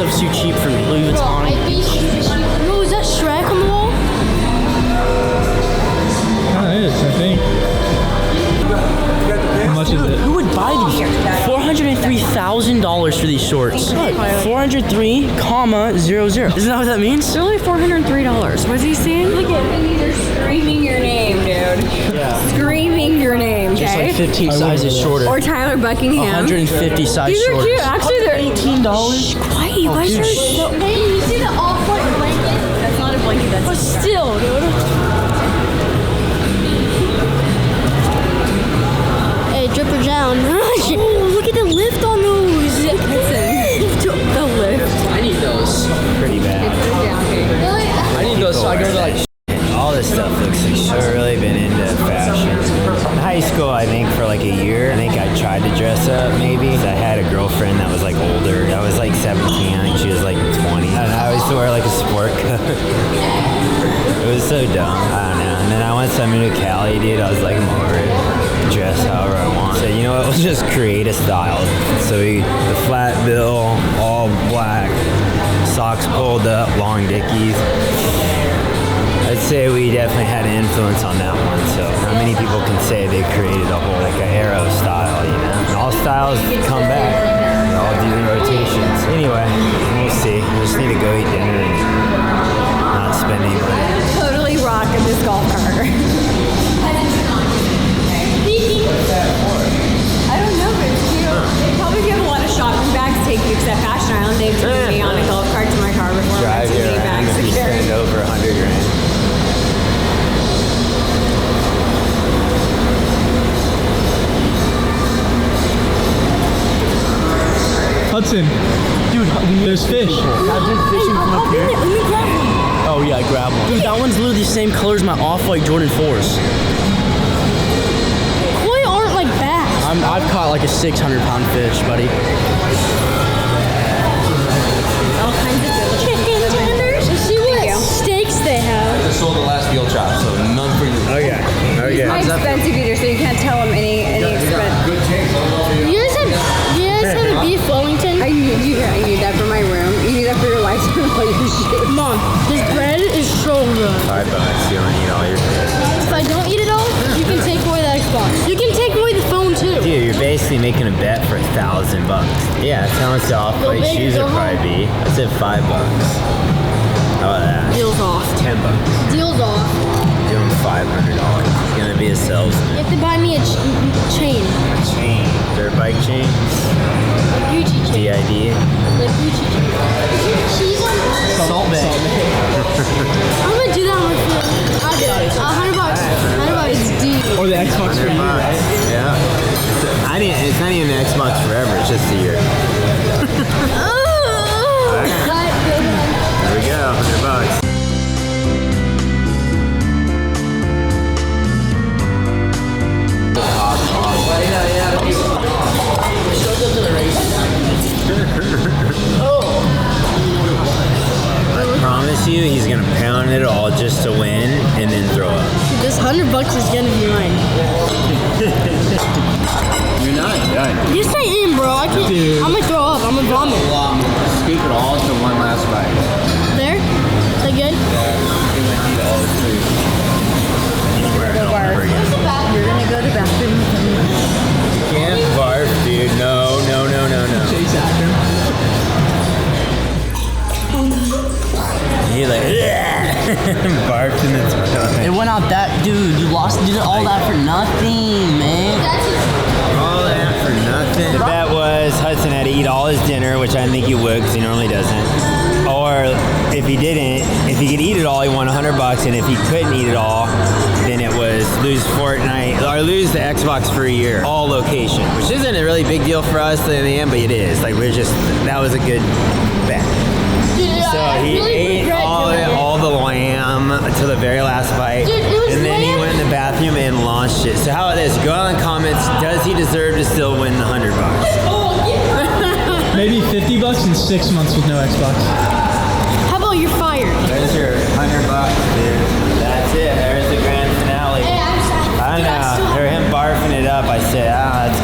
stuff's too cheap for me. Louis Vuitton. No, is that Shrek on the wall? It is, I think. How much is it? Who would buy these? $403,000 for these shorts. 403,000. Isn't that what that means? They're only $403. What's he saying? Look at me, they're screaming your name, dude. Yeah. Screaming your name, Just okay? like 15 sizes shorter. Or Tyler Buckingham. 150 size These are shorts. cute. Actually, they're $18. Quiet. Why is there so... Hey, you see the off-white blanket? That's not a blanket, that's But still, dude. Hey, dripper down. Oh, look at the lift on those. the lift. I need those. Pretty bad. I need those so I go to like... All this stuff looks like I've really been into fashion. In high school, I think for like a year, I think I tried to dress up maybe. I had a girlfriend that was like older. I was like 17, I think she was like 20. And I always wear like a sport coat. It was so dumb. I don't know. And then once I moved to Cali, dude, I was like, I'm over it. Dress however I want. So you know what, we'll just create a style. So the flat bill, all black, socks pulled up, long dickies. I'd say we definitely had an influence on that one. So how many people can say they created a whole like an arrow style, you know? And all styles come back. They all do the rotations. Anyway, we'll see. We just need to go eat dinner and not spend any money. Totally rocking this golf cart. I don't know, but it's cute. They probably have a lot of shopping bags to take you to that Fashion Island. They've driven me on a golf cart to my car before. Drive you around if you spend over $100,000. Hudson, Dude, there's fish. I've been fishing from up here. Let me grab one. Oh yeah, grab one. Dude, that one's literally the same color as my off-white Jordan 4s. Koi aren't like bass. I've caught like a 600-pound fish, buddy. All kinds of good Chicken tenders. Let's see what steaks they have. I just sold the last veal chop, so none for you. Okay. My expensive eater, so you can't tell him any expense. Good taste. You guys have a beef Wellington? I need that for my room. You need that for your life and all your shit. Mom, this bread is so good. $5, you don't eat all your food. If I don't eat it all, you can take away the Xbox. You can take away the phone too. Dude, you're basically making a bet for $1,000. Yeah, that's how much the off-white big, shoes go would probably be. I said $5. How about that? Deal's off. $10. Deal's off. Give him $500. He's gonna be a salesman. You have to buy me a chain. Chain. Dirt bike chain. A Gucci chain. DID. Like Gucci chain. Cheese on Salt Bay. I'm gonna do that on my phone. I'll do it. $100. $100. D. Or the Xbox for you, right? Yeah. It's not even the Xbox forever. It's just a year. There we go. $100. I promise you, he's gonna pound it all just to win and then throw up. This $100 is gonna be mine. You're not done. Yes, I am, bro. I can't. Dude. I'm gonna throw up. I'm gonna vomit. Scoop it all to one last bite. There? Is that good? You might eat all the food. You're gonna go to the bathroom. You can't barf, dude. No. Chase after him. He like barfed in the toilet. It went out that, dude. You did all that for nothing, man. All that for nothing. The bet was Hudson had to eat all his dinner, which I think he would because he normally doesn't. Or if he didn't, if he could eat it all, he won $100. And if he couldn't eat it all, then it was lose Fortnite or lose the Xbox for a year, all location, which isn't a really big deal for us in the end, but it is. Like that was a good bet. So he ate all the lamb to the very last bite, and then he went in the bathroom and launched it. So how about this? Go on in the comments. Does he deserve to still win the $100? Maybe $50 in 6 months with no Xbox. How about you're fired? There's your $100, dude. That's it. There's the grand finale. Hey, I know. For him barfing it up, I said, it's